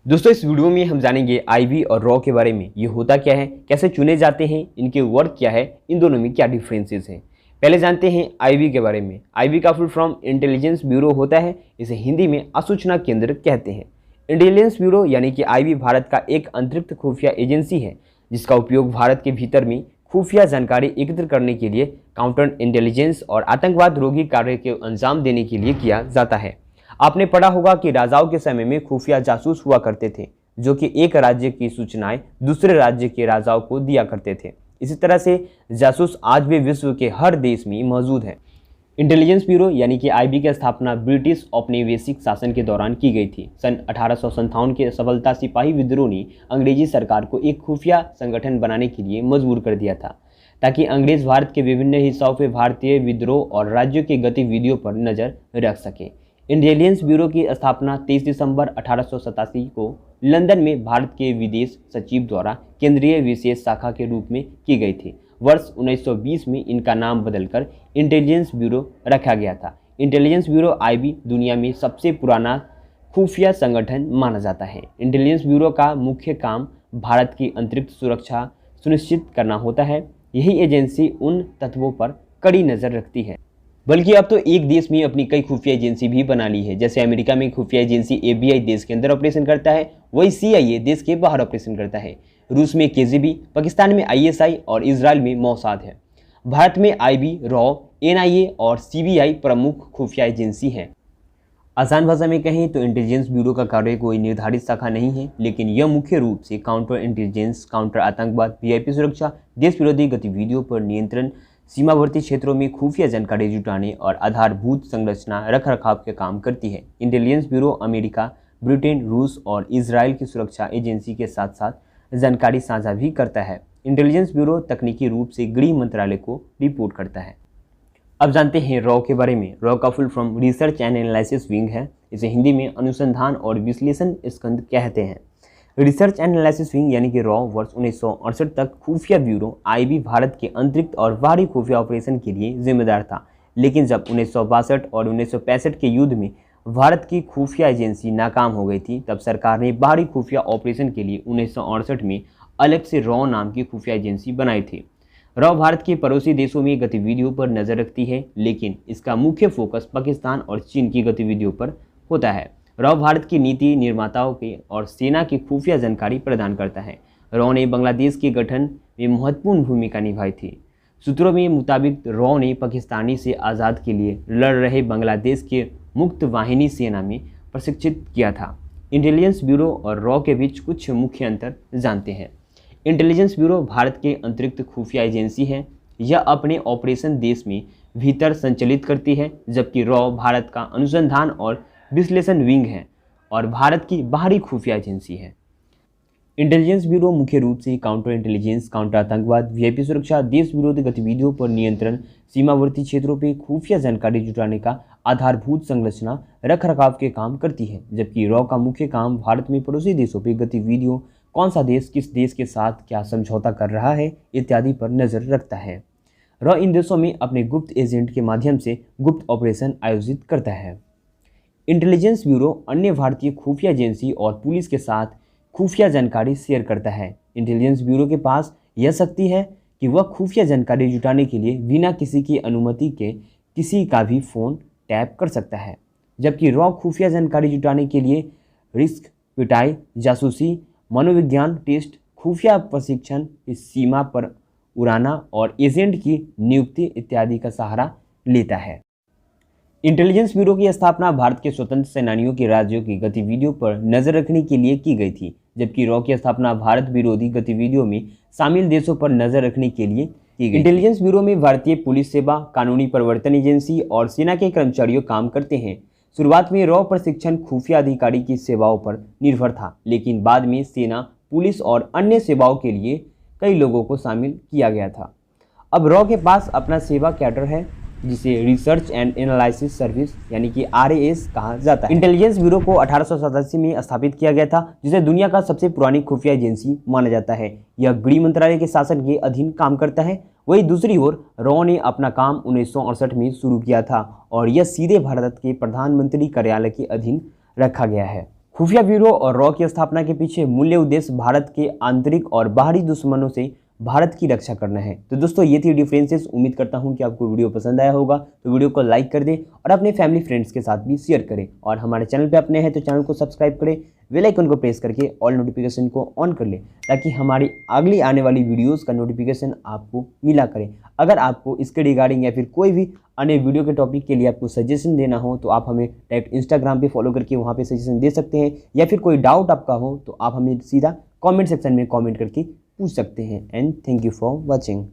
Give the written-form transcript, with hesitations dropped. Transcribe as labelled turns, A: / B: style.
A: दोस्तों इस वीडियो में हम जानेंगे आईबी और रॉ के बारे में। ये होता क्या है, कैसे चुने जाते हैं, इनके वर्क क्या है, इन दोनों में क्या डिफरेंसेस हैं। पहले जानते हैं आईबी के बारे में। आईबी का फुल फॉर्म इंटेलिजेंस ब्यूरो होता है। इसे हिंदी में असूचना केंद्र कहते हैं। इंटेलिजेंस ब्यूरो यानी कि आईबी भारत का एक अंतरिक्त खुफिया एजेंसी है जिसका उपयोग भारत के भीतर में खुफिया जानकारी एकत्र करने के लिए, काउंटर इंटेलिजेंस और आतंकवाद रोधी कार्य के अंजाम देने के लिए किया जाता है। आपने पढ़ा होगा कि राजाओं के समय में खुफिया जासूस हुआ करते थे जो कि एक राज्य की सूचनाएं दूसरे राज्य के राजाओं को दिया करते थे। इसी तरह से जासूस आज भी विश्व के हर देश में मौजूद है। इंटेलिजेंस ब्यूरो यानी कि आईबी की स्थापना ब्रिटिश औपनिवेशिक शासन के दौरान की गई थी। सन 1857 के सफलता सिपाही विद्रोह ने अंग्रेजी सरकार को एक खुफिया संगठन बनाने के लिए मजबूर कर दिया था ताकि अंग्रेज भारत के विभिन्न हिस्सों में भारतीय विद्रोह और राज्यों की गतिविधियों पर नजर रख सके। इंटेलिजेंस ब्यूरो की स्थापना 23 दिसंबर 1887 को लंदन में भारत के विदेश सचिव द्वारा केंद्रीय विशेष शाखा के रूप में की गई थी। वर्ष 1920 में इनका नाम बदलकर इंटेलिजेंस ब्यूरो रखा गया था। इंटेलिजेंस ब्यूरो आईबी दुनिया में सबसे पुराना खुफिया संगठन माना जाता है। इंटेलिजेंस ब्यूरो का मुख्य काम भारत की अंतरिक्ष सुरक्षा सुनिश्चित करना होता है। यही एजेंसी उन तत्वों पर कड़ी नज़र रखती है, बल्कि अब तो एक देश में अपनी कई खुफिया एजेंसी भी बना ली है। जैसे अमेरिका में खुफिया एजेंसी एफबीआई देश के अंदर ऑपरेशन करता है, वही सीआईए देश के बाहर ऑपरेशन करता है। रूस में केजीबी, पाकिस्तान में आईएसआई और इजराइल में मोसाद है। भारत में आईबी, रॉ, एनआईए और सीबीआई प्रमुख खुफिया एजेंसी हैं। आसान भाषा में कहें तो इंटेलिजेंस ब्यूरो का कार्य कोई निर्धारित शाखा नहीं है, लेकिन यह मुख्य रूप से काउंटर इंटेलिजेंस, काउंटर आतंकवाद, वीआईपी सुरक्षा, देश विरोधी गतिविधियों पर नियंत्रण, सीमावर्ती क्षेत्रों में खुफिया जानकारी जुटाने और आधारभूत संरचना रखरखाव के काम करती है। इंटेलिजेंस ब्यूरो अमेरिका, ब्रिटेन, रूस और इजराइल की सुरक्षा एजेंसी के साथ साथ जानकारी साझा भी करता है। इंटेलिजेंस ब्यूरो तकनीकी रूप से गृह मंत्रालय को रिपोर्ट करता है। अब जानते हैं रॉ के बारे में। रॉ का full form research and analysis wing है। इसे हिंदी में अनुसंधान और विश्लेषण स्कंध कहते हैं। रिसर्च एंड एनालिसिस विंग यानी कि रॉ वर्ष 1968 तक खुफिया ब्यूरो आईबी भारत के अंतरिक्ष और बाहरी खुफिया ऑपरेशन के लिए जिम्मेदार था। लेकिन जब 1962 और 1965 के युद्ध में भारत की खुफिया एजेंसी नाकाम हो गई थी, तब सरकार ने बाहरी खुफिया ऑपरेशन के लिए 1968 में अलग से रॉ नाम की खुफिया एजेंसी बनाई थी। रॉ भारत के पड़ोसी देशों में गतिविधियों पर नजर रखती है, लेकिन इसका मुख्य फोकस पाकिस्तान और चीन की गतिविधियों पर होता है। रॉ भारत की नीति निर्माताओं के और सेना की खुफिया जानकारी प्रदान करता है। रॉ ने बांग्लादेश के गठन में महत्वपूर्ण भूमिका निभाई थी। सूत्रों में मुताबिक रॉ ने पाकिस्तानी से आज़ाद के लिए लड़ रहे बांग्लादेश के मुक्त वाहिनी सेना में प्रशिक्षित किया था। इंटेलिजेंस ब्यूरो और रॉ के बीच कुछ मुख्य अंतर जानते हैं। इंटेलिजेंस ब्यूरो भारत के अंतरिक्ष खुफिया एजेंसी है। यह अपने ऑपरेशन देश में भीतर संचालित करती है, जबकि रॉ भारत का अनुसंधान और विश्लेषण विंग है और भारत की बाहरी खुफिया एजेंसी है। इंटेलिजेंस ब्यूरो मुख्य रूप से काउंटर इंटेलिजेंस, काउंटर आतंकवाद, वीआईपी सुरक्षा, देश विरोधी गतिविधियों पर नियंत्रण, सीमावर्ती क्षेत्रों पर खुफिया जानकारी जुटाने का आधारभूत संरचना रखरखाव के काम करती है। जबकि रॉ का मुख्य काम भारत में पड़ोसी देशों पर गतिविधियों, कौन सा देश किस देश के साथ क्या समझौता कर रहा है इत्यादि पर नजर रखता है। रॉ इन देशों में अपने गुप्त एजेंट के माध्यम से गुप्त ऑपरेशन आयोजित करता है। इंटेलिजेंस ब्यूरो अन्य भारतीय खुफिया एजेंसी और पुलिस के साथ खुफिया जानकारी शेयर करता है। इंटेलिजेंस ब्यूरो के पास यह शक्ति है कि वह खुफिया जानकारी जुटाने के लिए बिना किसी की अनुमति के किसी का भी फ़ोन टैप कर सकता है। जबकि रॉ खुफिया जानकारी जुटाने के लिए रिस्क, पिटाई, जासूसी, मनोविज्ञान टेस्ट, खुफिया प्रशिक्षण, इस सीमा पर उड़ाना और एजेंट की नियुक्ति इत्यादि का सहारा लेता है। इंटेलिजेंस ब्यूरो की स्थापना भारत के स्वतंत्र सेनानियों के राज्यों की गतिविधियों पर नजर रखने के लिए की गई थी, जबकि रॉ की स्थापना भारत विरोधी गतिविधियों में शामिल देशों पर नजर रखने के लिए की गई। इंटेलिजेंस ब्यूरो में भारतीय पुलिस सेवा, कानूनी प्रवर्तन एजेंसी और सेना के कर्मचारियों काम करते हैं। शुरुआत में रॉ प्रशिक्षण खुफिया अधिकारी की सेवाओं पर निर्भर था, लेकिन बाद में सेना, पुलिस और अन्य सेवाओं के लिए कई लोगों को शामिल किया गया था। अब रॉ के पास अपना सेवा कैडर है जिसे रिसर्च एंड एनालिसिस सर्विस यानी कि आरएएस कहा जाता है। इंटेलिजेंस ब्यूरो को 1887 में स्थापित किया गया था, जिसे दुनिया का सबसे पुरानी खुफिया एजेंसी माना जाता है। यह गृह मंत्रालय के शासन के अधीन काम करता है। वहीं दूसरी ओर रॉ ने अपना काम 1968 में शुरू किया था और यह सीधे भारत के प्रधानमंत्री कार्यालय के अधीन रखा गया है। खुफिया ब्यूरो और रॉ की स्थापना के पीछे मूल्य उद्देश्य भारत के आंतरिक और बाहरी दुश्मनों से भारत की रक्षा करना है। तो दोस्तों ये थी डिफरेंसेस। उम्मीद करता हूं कि आपको वीडियो पसंद आया होगा, तो वीडियो को लाइक कर दें और अपने फैमिली फ्रेंड्स के साथ भी शेयर करें। और हमारे चैनल पे अपने हैं तो चैनल को सब्सक्राइब करें, बेल आइकन को प्रेस करके ऑल नोटिफिकेशन को ऑन कर लें, ताकि हमारी अगली आने वाली वीडियोज़ का नोटिफिकेशन आपको मिला करें। अगर आपको इसके रिगार्डिंग या फिर कोई भी अन्य वीडियो के टॉपिक के लिए आपको सजेशन देना हो तो आप हमें डायरेक्ट इंस्टाग्राम पे फॉलो करके वहाँ पे सजेशन दे सकते हैं, या फिर कोई डाउट आपका हो तो आप हमें सीधा कमेंट सेक्शन में कमेंट करके पूछ सकते हैं। And thank you for watching.